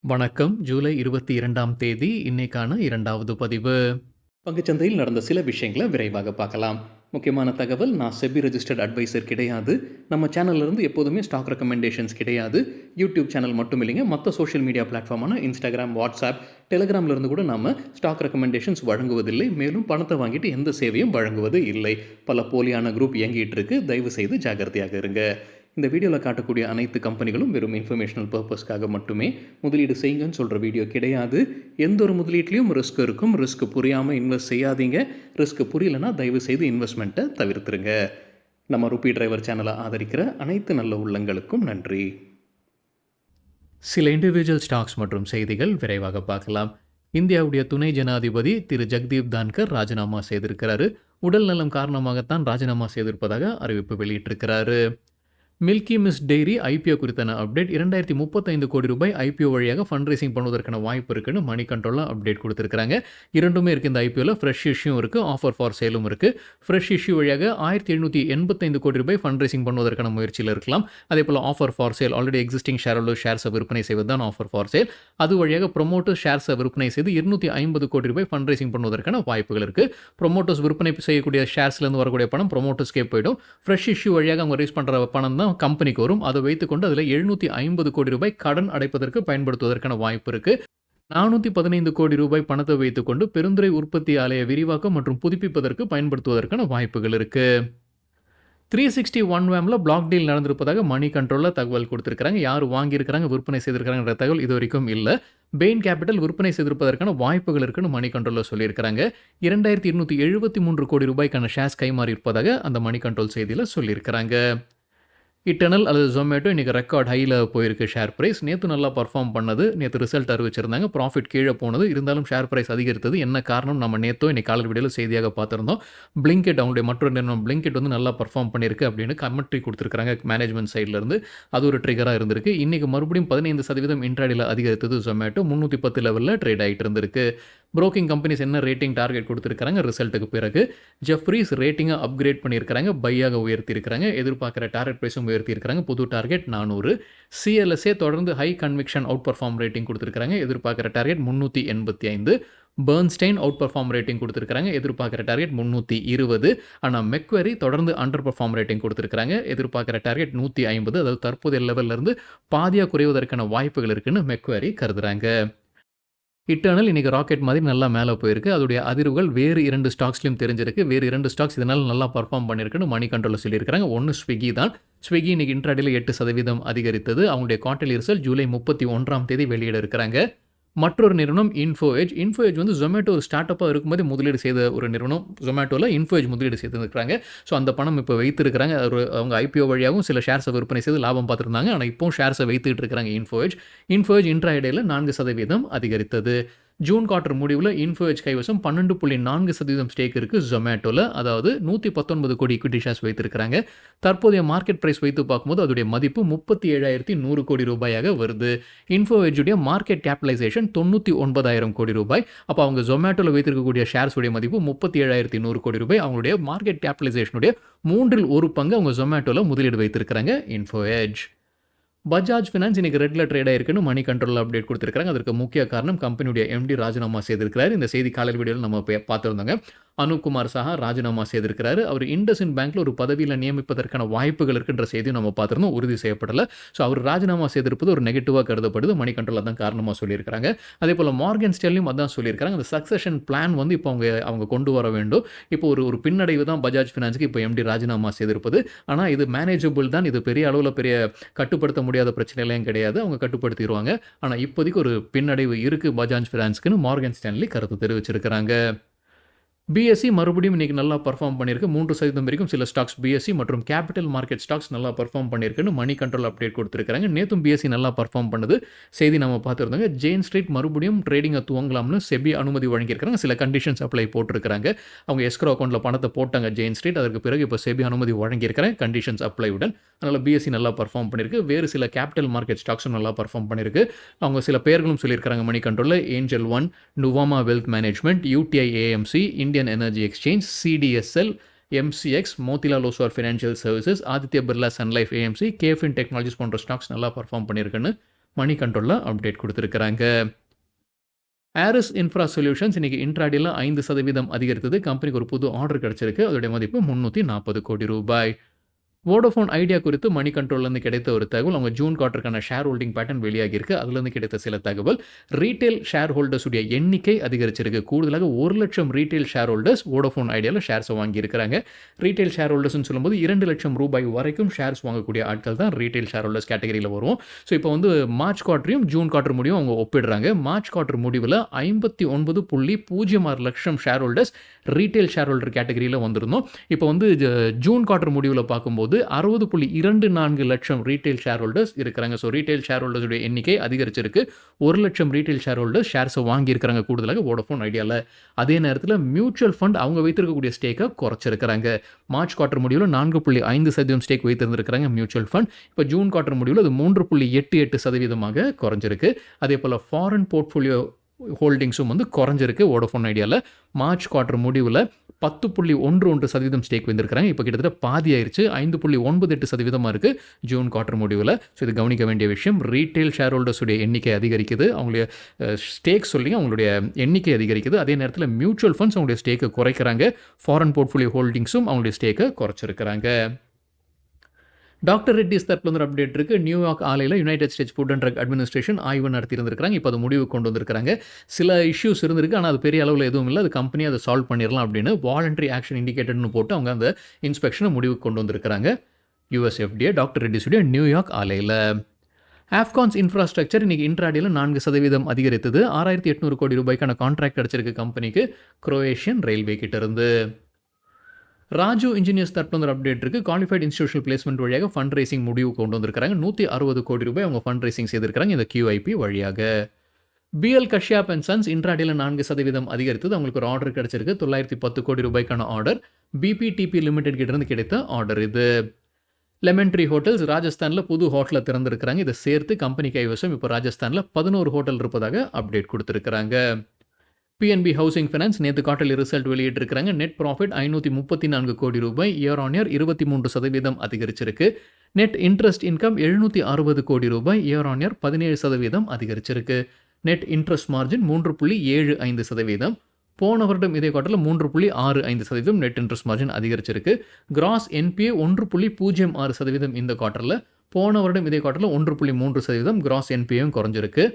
வணக்கம். ஜூலை 22ஆம் தேதி இன்னைக்கான 2வது பதிவு. பங்குச்சந்தையில் நடந்த சில விஷயங்கள விரைவாக பார்க்கலாம். முக்கியமான தகவல், நான் செபி ரெஜிஸ்டர்ட் அட்வைசர் கிடையாது. நம்ம சேனல்ல இருந்து எப்போதுமே ஸ்டாக் ரெக்கமெண்டேஷன்ஸ் கிடையாது. யூடியூப் சேனல் மட்டும் இல்லைங்க. மத்த சோஷியல் மீடியா பிளாட்ஃபார்மான Instagram, WhatsApp, Telegramல இருந்து கூட நாம ஸ்டாக் ரெக்கமெண்டேஷன்ஸ் வழங்குவதில்லை. மேலும் பணத்தை வாங்கிட்டு எந்த சேவையும் வழங்குவது இல்லை. பல போலியான குரூப் இயங்கிட்டு இருக்கு. தயவு செய்து ஜாக்கிரதையாக இருங்க. இந்த வீடியோவில் காட்டக்கூடிய அனைத்து கம்பெனிகளும் வெறும் இன்ஃபர்மேஷனல் பர்பஸ்க்காக மட்டுமே முதலீடு செய்யுங்கன்னு சொல்கிற வீடியோ கிடையாது. எந்த ஒரு முதலீட்லையும் ரிஸ்க் இருக்கும். ரிஸ்க் புரியாமல் இன்வெஸ்ட் செய்யாதீங்க. ரிஸ்க் புரியலைன்னா தயவு செய்து இன்வெஸ்ட்மெண்ட்டை தவிர்த்துருங்க. நம்ம ருபி டிரைவர் சேனலை ஆதரிக்கிற அனைத்து நல்ல உள்ளங்களுக்கும் நன்றி. சில இண்டிவிஜுவல் ஸ்டாக்ஸ் மற்றும் செய்திகள் விரைவாக பார்க்கலாம். இந்தியாவுடைய துணை ஜனாதிபதி திரு ஜெகதீப் தான்கர் ராஜினாமா செய்திருக்கிறாரு. உடல் நலம் காரணமாகத்தான் ராஜினாமா செய்திருப்பதாக அறிவிப்பு வெளியிட்டிருக்கிறாரு. மில்கி மிஸ்ட் டெய்ரி ஐபிஓ குறித்தான அப்டேட். 2035 கோடி ரூபாய் ஐபிஓ வழியாக ஃபண்ட் ரைசிங் பண்ணுவதற்கான வாய்ப்பு இருக்குன்னு மணி கண்ட்ரோலில் அப்டேட் கொடுத்துருக்காங்க. இரண்டுமே இருக்குது. இந்த ஐபிஓவில் ஃப்ரெஷ் இஷ்யூ இருக்குது, ஆஃபர் ஃபார் சேலும் இருக்குது. ஃப்ரெஷ் இஷ்யூ வழியாக 1785 கோடி ரூபாய் ஃபண்ட் ரைசிங் பண்ணுவதற்கான முயற்சியில் இருக்கலாம். அதே போல் offer for sale, already existing ஷேர்ஸை விற்பனை செய்வது தான் ஆஃபர் ஃபார் சேல். அது வழியாக ப்ரொமோட்டர்ஸ் ஷேர்ஸை விற்பனை செய்து 250 கோடி ரூபாய் ஃபண்ட் ரைசிங் பண்ணுவதற்கான வாய்ப்புகள் இருக்குது. ப்ரொமோட்டர்ஸ் விற்பனை செய்யக்கூடிய ஷேர்ஸ்லேருந்து வரக்கூடிய பணம் ப்ரொமோட்டர்ஸ்க்கே போயிடும். ஃப்ரெஷ் இஷ்யூ வழியாக அவங்க ரைஸ் பண்ணுற பணம் தான் கம்பெனிக்கு வரும். அதை வைத்துக்கொண்டு அதில் 750 கோடி ரூபாய் கடன் அடைப்பதற்கு பயன்படுத்துவதற்கான வாய்ப்பு இருக்கு. 415 கோடி ரூபாய் பணத்தை வைத்துக்கொண்டு பெருந்துறை உற்பத்தி ஆலையை விரிவாக்கம் மற்றும் புதுப்பிப்பதற்கு பயன்படுத்துவதற்கான வாய்ப்புகள் இருக்கு. 361 வேம்ல பிளாக் டீல் நடந்திருப்பதாக மணி கண்ட்ரோலில் தகவல் கொடுத்திருக்காங்க. யார் வாங்கியிருக்கிறாங்க, விற்பனை செய்திருக்கிறாங்கிற தகவல் இது வரைக்கும் இல்லை. பெயின் கேபிட்டல் விற்பனை செய்திருப்பதற்கான வாய்ப்புகள் இருக்குன்னு மணி கண்ட்ரோலில் சொல்லியிருக்கிறாங்க. 2273 கோடி ரூபாய்க்கான ஷேர்ஸ் கைமாறி இருப்பதாக அந்த மணி கண்ட்ரோல் செய்தியில் சொல்லியிருக்கிறாங்க. இட்டர்னல் அல்லது ஜொமேட்டோ இன்றைக்கி ரெக்கார்ட் ஹையில் போயிருக்கு ஷேர் ப்ரைஸ். நேற்று நல்லா பர்ஃபார்ம் பண்ணது. நேற்று ரிசல்ட் அறிவிச்சிருந்தாங்க. ப்ராஃபிட் கீழே போனது. இருந்தாலும் ஷேர் ப்ரைஸ் அதிகரித்தது. என்ன காரணம் நம்ம நேற்றோ இன்னைக்கு காலையில் வீடியோவில் செய்தியாக பார்த்துருந்தோம். பிளிங்கெட், அவங்களுடைய மற்றொரு நிறுவனம் பிளிங்கெட் வந்து நல்லா பர்ஃபார்ம் பண்ணியிருக்கு அப்படின்னு கமெண்ட்ரி கொடுத்துருக்காங்க மேனேஜ்மெண்ட் சைட்லேருந்து. அது ஒரு ட்ரிகராக இருந்திருக்கு. இன்றைக்கி மறுபடியும் 15% இன்ட்ராடியில் அதிகரித்தது. ஜொமேட்டோ 310 லெவலில் ட்ரேட் ஆகிட்டு இருந்திருக்கு. புரோக்கிங் கம்பெனிஸ் என்ன ரேட்டிங் டார்கெட் கொடுத்துருக்காங்க ரிசல்ட்டுக்கு பிறகு? ஜெஃப்ரீஸ் ரேட்டிங்கை அப்கிரேட் பண்ணியிருக்காங்க, பையாக உயர்த்தியிருக்கிறாங்க. எதிர்பார்க்குற டார்கெட் ப்ரைஸும் உயர்த்தியிருக்கிறாங்க. புது டார்கெட் 400. சிஎல்எஸ்ஏ தொடர்ந்து high conviction out perform rating கொடுத்துருக்காங்க. எதிர்பார்க்குற டார்கெட் 385. பர்ன்ஸ்டைன் அவுட் பர்ஃபார்ம் ரேட்டிங் கொடுத்துருக்காங்க. எதிர்பார்க்குற டார்கெட் 320. ஆனால் மெக்வெரி தொடர்ந்து அண்டர் பர்ஃபார்ம் ரேட்டிங் கொடுத்துருக்காங்க. எதிர்பார்க்குற டார்கெட் 150. அதாவது தற்போதைய லெவலிருந்து பாதியாக குறைவதற்கான வாய்ப்புகள் இருக்குன்னு மெக்வெரி கருதுறாங்க. இட்டர்னல் இன்றைக்கி ராக்கெட் மாதிரி நல்லா மேலே போயிருக்கு. அதோடைய அதிர்வுகள் வேறு 2 ஸ்டாக்ஸ்லையும் தெரிஞ்சிருக்கு. வேறு 2 ஸ்டாக்ஸ் இதனால் நல்லா பர்ஃபார்ம் பண்ணியிருக்குன்னு மணி கண்ட்ரோலில் சொல்லியிருக்காங்க. ஒன்று ஸ்விக்கி தான். ஸ்விக்கி இன்றைக்கி இன்ட்ராடேல 8% அதிகரித்தது. அவங்களுடைய குவார்ட்டர்லி ரிசல்ட் ஜூலை 31ஆம் தேதி வெளியிட இருக்கிறாங்க. மற்றொரு நிறுவனம் இன்ஃபோஎட்ஜ். இன்ஃபோஎட்ஜ் வந்து ஜொமேட்டோ ஒரு ஸ்டார்ட் அப்பாக இருக்கும்போது முதலீடு செய்த ஒரு நிறுவனம். ஜொமேட்டோவில் இன்ஃபோஎட்ஜ் முதலீடு செய்திருக்கிறாங்க. ஸோ அந்த பணம் இப்போ வைத்திருக்கிறாங்க. அவங்க ஐபிஓ வழியாகவும் சில ஷேர்ஸை விற்பனை செய்து லாபம் பார்த்துருந்தாங்க. ஆனால் இப்போவும் ஷேர்ஸை வைத்துக்கிட்டு இருக்கிறாங்க இன்ஃபோஎட்ஜ். இன்ஃபோஎட்ஜ் இன்ட்ராடேல 4% அதிகரித்தது. ஜூன் குவார்ட்டர் முடிவில் இன்ஃபோஎட்ஜ் கைவசம் 12.4% ஸ்டேக் இருக்குது ஜொமேட்டோவில். அதாவது 119 கோடி ஈக்விட்டி ஷேர்ஸ் வைத்திருக்கிறாங்க. தற்போதைய மார்க்கெட் ப்ரைஸ் வைத்து பார்க்கும்போது அதோடைய மதிப்பு 37,100 கோடி ரூபாயாக வருது. இன்ஃபோஎட்ஜுடைய மார்க்கெட் கேபிட்டலைசேஷன் 99,000 கோடி ரூபாய். அப்போ அவங்க ஜொமேட்டோவில் வைத்திருக்கக்கூடிய ஷேர்ஸுடைய மதிப்பு 37,100 கோடி ரூபாய். அவங்களுடைய மார்க்கெட் கேபிட்டலைசேஷனுடைய 1/3 பங்கு அவங்க ஜொமேட்டோவில் முதலீடு வைத்திருக்கிறாங்க இன்ஃபோஎட்ஜ். பஜாஜ் ஃபினான்ஸ் இன்னைக்கு ரெட்ல ட்ரேட் ஆயிருக்குன்னு மணி கண்ட்ரோலில் அப்டேட் கொடுத்துருக்காங்க. அதற்கு முக்கிய காரணம் கம்பெனியுடைய எம்டி ராஜினாமா செய்திருக்கிறார். இந்த செய்தி காலையில் வீடியோவில் நம்ம பார்த்துருந்தோங்க. அனுப்குமார் சாஹா ராஜினாமா செய்திருக்கிறாரு. அவர் இண்டஸ்இண்ட் பேங்க்ல ஒரு பதவியில் நியமிப்பதற்கான வாய்ப்புகள் இருக்குன்ற செய்தியும் நம்ம பார்த்துருந்தோம். உறுதி செய்யப்படலை. ஸோ அவர் ராஜினாமா செய்திருப்பது ஒரு நெகட்டிவாக கருதப்படுது. மணி கண்ட்ரோலில் தான் காரணமாக சொல்லியிருக்காங்க. அதே போல் மார்கன் ஸ்டேன்லியும் அதான் சொல்லியிருக்காங்க. அந்த சக்சஷன் பிளான் வந்து இப்போ அவங்க கொண்டு வர வேண்டும். இப்போ ஒரு பின்னடைவு தான் பஜாஜ் ஃபினான்ஸுக்கு இப்போ எம்டி ராஜினாமா செய்திருப்பது. ஆனால் இது மேனேஜபிள் தான். இது பெரிய அளவில் பெரிய கட்டுப்படுத்த முடியாத பிரச்சனைலாம் கிடையாது. அவங்க கட்டுப்படுத்திடுவாங்க. ஆனால் இப்போதைக்கு ஒரு பின்னடைவு இருக்குது பஜாஜ் ஃபினான்ஸ்க்குன்னு மார்கன் ஸ்டான்லி கருத்து தெரிவிச்சிருக்கிறாங்க. பிஎஸ்சி மறுபடியும் இன்றைக்கி நல்லா பர்ஃபார்ம் பண்ணியிருக்கு. 3% வரைக்கும் சில ஸ்டாக்ஸ் பிஎஸ்சி மற்றும் கேபிட்டல் மார்க்கெட் ஸ்டாக்ஸ் நல்லா பர்ஃபார்ம் பண்ணியிருக்குன்னு மணி கண்ட்ரோல் அப்டேட் கொடுத்துருக்காங்க. நேற்றும் பிஎஸ்சி நல்லா பர்ஃபார்ம் பண்ணுது. செய்தி நம்ம பார்த்துருந்தாங்க. ஜெயின் ஸ்ட்ரீட் மறுபடியும் ட்ரேடிங்கை துவங்கலாம்னு செபி அனுமதி வழங்கியிருக்காங்க. சில கண்டிஷன்ஸ் அப்ளை போட்டிருக்காங்க. அவங்க எஸ்க்ரோ அக்கௌண்ட்டில் பணத்தை போட்டாங்க ஜெயின் ஸ்ட்ரீட். அதற்கு பிறகு இப்போ செபி அனுமதி வழங்கியிருக்கிறேன் கண்டிஷன்ஸ் அப்ளைவுடன். அதனால் பிஎஸ்சி நல்லா பர்ஃபார்ம் பண்ணியிருக்கு. வேறு சில கேபிட்டல் மார்க்கெட் ஸ்டாக்ஸும் நல்லா பர்ஃபார்ம் பண்ணியிருக்கு. அவங்க சில பேர்களும் சொல்லியிருக்காங்க மணி கண்ட்ரோலில். Angel One, Nuvama wealth management, UTI AMC, Indian Energy Exchange, CDSL, MCX, Motilal Oswal financial services, Aditya Birla Sun Life AMC, KFin technologies போன்ற ஸ்டாக்ஸ் நல்லா பர்ஃபார்ம் பண்ணியிருக்குன்னு மணி கண்ட்ரோலில் அப்டேட் கொடுத்துருக்குறாங்க. ஆரிஸ் இன்ஃப்ரா சொல்யூஷன்ஸ் இன்னைக்கு இன்ட்ராடேல 5% அதிகரித்தது. கம்பெனிக்கு ஒரு புது ஆர்டர் கிடைச்சிருக்கு. அதோடைய மதிப்பு ₹340 கோடி. வோடஃபோன் ஐடியா குறித்து மணி கண்ட்ரோல்லேருந்து கிடைத்த ஒரு தகவல். அவங்க ஜூன் குவார்ட்டருக்கான ஷேர் ஹோல்டிங் பேட்டர்ன் வெளியாகியிருக்கு. அதுலேருந்து கிடைத்த சில தகவல். ரீட்டெயில் ஷேர் ஹோல்டர்ஸ் உடைய எண்ணிக்கை அதிகரிச்சிருக்கு. கூடுதலாக 1,00,000 ரீட்டெயில் ஷேர் ஹோல்டர்ஸ் வோடஃபோன் ஐடியாவில் ஷேர்ஸை வாங்கியிருக்கிறாங்க. ரீட்டெயில் ஷேர் ஹோல்டர்ஸ்னு சொல்லும்போது ₹2,00,000 வரைக்கும் ஷேர்ஸ் வாங்கக்கூடிய ஆட்கள் தான் ரீட்டெயில் ஷேர் ஹோல்டர்ஸ் கேட்டகரியில் வரும். ஸோ இப்போ வந்து மார்ச் குவார்ட்டரையும் ஜூன் குவார்ட்டர் முடிவும் அவங்க ஒப்பிடுறாங்க. மார்ச் குவார்ட்டர் முடிவில் 59.06 லட்சம் share holders retail share holder கேட்டகரியில் வந்திருந்தோம். இப்போ வந்து ஜூன் குவார்ட்டர் முடிவில் பார்க்கும்போது 60.24 லட்சம் ரீட்டெயில் ஷேர் ஹோல்டர்ஸ் இருக்கிறாங்க. ஸோ ரீட்டெயில் ஷேர் ஹோல்டர்ஸுடைய எண்ணிக்கை அதிகரிச்சிருக்கு. 1,00,000 ரீட்டெயில் ஷேர் ஹோல்டர்ஸ் ஷேர்ஸை வாங்கியிருக்கிறாங்க கூடுதலாக வோடஃபோன் ஐடியாவில். அதே நேரத்தில் மியூச்சுவல் ஃபண்ட் அவங்க வைத்திருக்கக்கூடிய ஸ்டேக்கை குறைச்சிருக்கிறாங்க. மார்ச் குவார்ட்டர் முடிவில் 4.5% ஸ்டேக் வைத்திருந்திருக்கிறாங்க மியூச்சுவல் ஃபண்ட். இப்போ ஜூன் குவார்ட்டர் முடிவில் அது 3.88% குறைஞ்சிருக்கு. அதே போல் ஃபாரின் போர்ட்ஃபோலியோ ஹோல்டிங்ஸும் வந்து குறைஞ்சிருக்கு வோடஃபோன் ஐடியாவில். மார்ச் குவார்ட்டர் முடிவில் 10.11% ஸ்டேக் வந்திருக்கிறாங்க. இப்போ கிட்டத்தட்ட பாதி ஆயிடுச்சு. 5.98% இருக்குது ஜூன் குவார்ட்டர் முடிவில். ஸோ இது கவனிக்க வேண்டிய விஷயம். ரீட்டெயில் ஷேர் ஹோல்டர்ஸுடைய எண்ணிக்கை அதிகரிக்குது. அவங்களுடைய ஸ்டேக் சொல்லி அவங்களுடைய எண்ணிக்கை அதிகரிக்குது. அதே நேரத்தில் மியூச்சுவல் ஃபண்ட்ஸ் அவங்களுடைய ஸ்டேக்கை குறைக்கிறாங்க. ஃபாரின் போர்ட்ஃபோலியோ ஹோல்டிங்ஸும் அவங்களுடைய ஸ்டேக்கை குறைச்சிருக்கிறாங்க. டாக்டர் ரெட்டிஸ் தரப்புல ஒரு அப்டேட் இருக்கு. நியூயார்க் ஆலையில் United States Food and Drug Administration ஆய்வு நடத்தியிருந்திருக்காங்க. இப்போ அது முடிவு கொண்டு வந்திருக்காங்க. சில இஷ்யூஸ் இருந்திருக்கு, ஆனால் அது பெரிய அளவில் எதுவும் இல்லை. அது கம்பெனி அதை சால்வ் பண்ணிடலாம் அப்படின்னு வாலண்டரி ஆக்ஷன் இண்டிகேட்டட்னு போட்டு அவங்க அந்த இன்ஸ்பெக்ஷனை முடிவு கொண்டு வந்திருக்கிறாங்க. யுஎஸ்எஃப்டிஏ டாக்டர் ரெட்டிஸுடைய நியூயார்க் ஆலையில். ஆஃப்கான்ஸ் இன்ஃப்ராஸ்ட்ரக்சர் இன்னைக்கு இன்ட்ராடேல 4% அதிகரித்தது. ₹6,800 கோடி கான்ட்ராக்ட் கிடைச்சிருக்கு கம்பெனிக்கு குரோவேஷியன் ரயில்வே கிட்ட இருந்து. ராஜு இன்ஜினியர்ஸ் தரப்புல ஒரு அப்டேட் இருக்குது. குவாலிஃபைட் இன்ஸ்டிடியூஷனல் பிளேஸ்மெண்ட் வழியாக ஃபண்ட் ரைசிங் முடிவு கொண்டு வந்திருக்காங்க. ₹160 கோடி அவங்க ஃபண்ட் ரைசிங் செய்திருக்காங்க இந்த QIP வழியாக. பிஎல் கஷ்யப் அண்ட் சன்ஸ் இன்ட்ராடேல 4% அதிகரித்தது. அவங்களுக்கு ஒரு ஆர்டர் கிடைச்சிருக்கு. ₹910 கோடி ஆர்டர். பிபிடிபி லிமிடெட் கிட்ட இருந்து கிடைத்த ஆர்டர் இது. லெமன் ட்ரீ ஹோட்டல்ஸ் ராஜஸ்தானில் புது ஹோட்டலை திறந்திருக்கிறாங்க. இதை சேர்த்து கம்பெனி கைவசம் இப்போ ராஜஸ்தானில் 11 ஹோட்டல் இருப்பதாக அப்டேட் கொடுத்துருக்காங்க. பிஎன்பி ஹவுசிங் ஃபைனான்ஸ் நேற்று குவார்ட்டர்லி ரிசல்ட் வெளியிட்டிருக்கிறாங்க. நெட் ப்ராஃபிட் ₹534 கோடி இயர் ஆன் இயர் 23% அதிகரிச்சிருக்கு. நெட் இன்ட்ரெஸ்ட் இன்கம் ₹760 கோடி இயர் ஆன் இயர் 17% அதிகரிச்சிருக்கு. Net interest margin 3.75%. போன வருடம் இதே குவார்ட்டரில் 3.65% நெட் இன்ட்ரெஸ்ட் மார்ஜின் அதிகரிச்சிருக்கு. கிராஸ் என்பிஏ 1.06% இந்த குவார்ட்டரில். போன வருடம் இதே குவார்ட்டரில் 1.3% கிராஸ் என்பிஏவும் குறைஞ்சிருக்கு.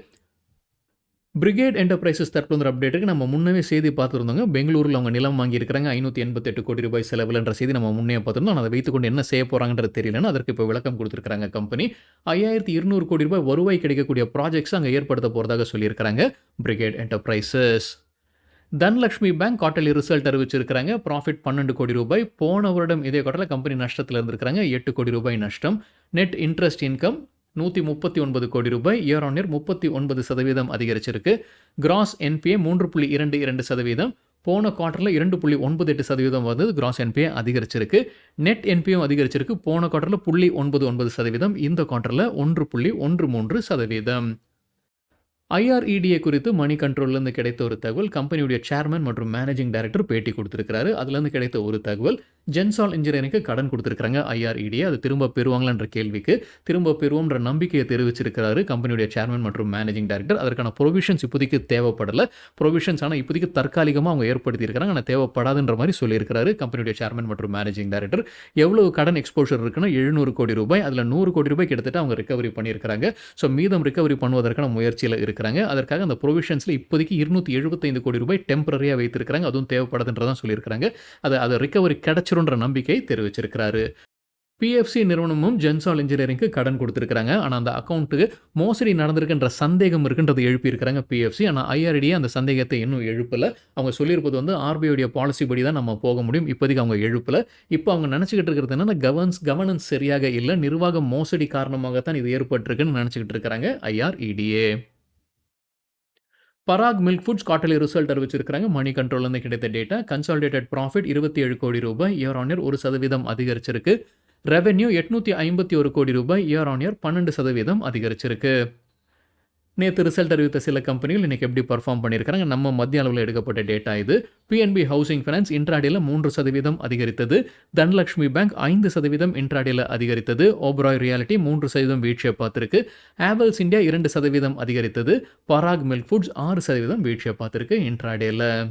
பிரிகேட் என்டர்பிரைசஸ் தரப்புல ஒரு அப்டேட் இருக்குது. நம்ம முன்னவே செய்தி பார்த்துருந்தோங்க. பெங்களூரில் அவங்க நிலம் வாங்கியிருக்கிறாங்க ₹588 கோடி செலவில்ன்ற செய்தி நம்ம முன்னே பார்த்துருந்தோம். ஆனால் அதை வைத்துக்கொண்டு என்ன செய்ய போகிறாங்கன்றது தெரியலன்னு அதற்கு இப்போ விளக்கம் கொடுத்துருக்காங்க கம்பெனி. ₹5,200 கோடி வருவாய் கிடைக்கக்கூடிய ப்ராஜெக்ட்ஸ் அங்கே ஏற்படுத்த போகிறதாக சொல்லியிருக்கிறாங்க Brigade Enterprises. Dhanlaxmi bank quarterly result அறிவிச்சிருக்கிறாங்க. ப்ராஃபிட் ₹12 கோடி. போன வருடம் இதே குவார்ட்டரில் கம்பெனி நஷ்டத்தில் இருந்திருக்கிறாங்க. ₹8 கோடி நஷ்டம். நெட் இன்ட்ரெஸ்ட் இன்கம் ₹139 கோடி இயர் ஆன் இயர் 39% அதிகரிச்சிருக்கு. Gross NPA 3.22%. போன குவார்ட்டரில் 2.98% வந்தது. கிராஸ் என்பிஏ அதிகரிச்சிருக்கு. நெட் என்பியும் அதிகரிச்சிருக்கு. போன குவார்ட்டரில் 0.99%. இந்த குவார்ட்டரில் 1.13%. ஐஆர்இடிஏ குறித்து மணி கண்ட்ரோல்லேருந்து கிடைத்த ஒரு தகவல். கம்பெனியுடைய சேர்மன் மற்றும் மேனேஜிங் டைரக்டர் பேட்டி கொடுத்துருக்காரு. அதுலேருந்து கிடைத்த ஒரு தகவல். ஜென்சால் இன்ஜினியரிங்க்கு கடன் கொடுத்துருக்காங்க ஐஆர்இடிஏ. அது திரும்ப பெறுவாங்களான்ற கேள்விக்கு திரும்ப பெறுவோம்ன்ற நம்பிக்கையை தெரிவிச்சிருக்கிறாரு கம்பெனியுடைய சேர்மன் மற்றும் மேனேஜிங் டைரக்டர். அதற்கான ப்ரொவிஷன்ஸ் இப்போதைக்கு தேவைப்படலை. ப்ரொவிஷன்ஸ் ஆனால் இப்போதைக்கு தற்காலிகமாக அவங்க ஏற்படுத்தியிருக்கிறாங்க. ஆனால் தேவைப்படாதுன்ற மாதிரி சொல்லியிருக்கிறாரு கம்பெனியுடைய சேர்மன் மற்றும் மேனேஜிங் டைரக்டர். எவ்வளவு கடன் எக்ஸ்போஷர் இருக்குன்னா ₹700 கோடி. அதில் ₹100 கோடி கிட்டத்தட்ட அவங்க ரிகவரி பண்ணியிருக்கிறாங்க. ஸோ மீதம் ரிகவரி பண்ணுவதற்கான முயற்சியில் இருக்கிறாங்க. அதற்காக அந்த ப்ரொவிஷன்ஸில் இப்போதைக்கு ₹275 கோடி டெம்பரரியாக வைத்திருக்கிறாங்க. அதுவும் தேவைப்படுதுன்றதான் சொல்லியிருக்கிறாங்க. அதை ரிகவரி கிடைச்சிருன்ற நம்பிக்கை தெரிவிச்சிருக்கிறாரு. பிஎஃப்சி நிறுவனமும் ஜென்சால் இன்ஜினியரிங்க்கு கடன் கொடுத்துருக்காங்க. ஆனால் அந்த அக்கௌண்ட்டுக்கு மோசடி நடந்திருக்குன்ற சந்தேகம் இருக்குன்றது எழுப்பியிருக்கிறாங்க பிஎஃப்சி. ஆனால் ஐஆர்டிஏ அந்த சந்தேகத்தை இன்னும் எழுப்பலை. அவங்க சொல்லியிருப்பது வந்து ஆர்பிஐடைய பாலிசி படி தான் நம்ம போக முடியும். இப்போதைக்கு அவங்க எழுப்பலை. இப்போ அவங்க நினச்சிக்கிட்டு இருக்கிறது என்னன்னா கவர்னன்ஸ் சரியாக இல்லை, நிர்வாக மோசடி காரணமாகத்தான் இது ஏற்பட்டிருக்குன்னு நினச்சிக்கிட்டு இருக்கிறாங்க ஐஆர்இடிஏ. பராக் மில்க் ஃபுட்ஸ் குவார்ட்டர்லி ரிசல்ட் அறிவிச்சிருக்காங்க. மணி கண்ட்ரோல்லேருந்து கிடைத்த டேட்டா. கன்சாலிடேட்டட் ப்ராஃபிட் ₹27 கோடி இயர் ஆன் இயர் 1% அதிகரிச்சிருக்கு. ரெவென்யூ ₹851 கோடி இயர் ஆன் இயர் 12% அதிகரிச்சிருக்கு. நேத்து ரிசல்ட் அறிவித்த சில கம்பெனிகள் இன்னைக்கு எப்படி பெர்ஃபார்ம் பண்ணியிருக்காங்க. நம்ம மத்திய அளவுல எடுக்கப்பட்ட டேட்டா இது. பிஎன்பி ஹவுசிங் ஃபைனான்ஸ் இன்ட்ராடேல 3% அதிகரித்தது. தனலட்சுமி பேங்க் 5% இன்ட்ராடேல அதிகரித்தது. ஓபராய் ரியாலிட்டி 3% வீழ்ச்சிய பார்த்திருக்கு. ஹேவல்ஸ் இந்தியா 2% அதிகரித்தது. பராக் மில்க் ஃபுட்ஸ் 6% வீழ்ச்சிய பார்த்திருக்கு இன்ட்ராடேல.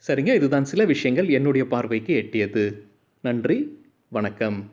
சரிங்க. இதுதான் சில விஷயங்கள் என்னுடைய பார்வைக்கு எட்டியது. நன்றி. வணக்கம்.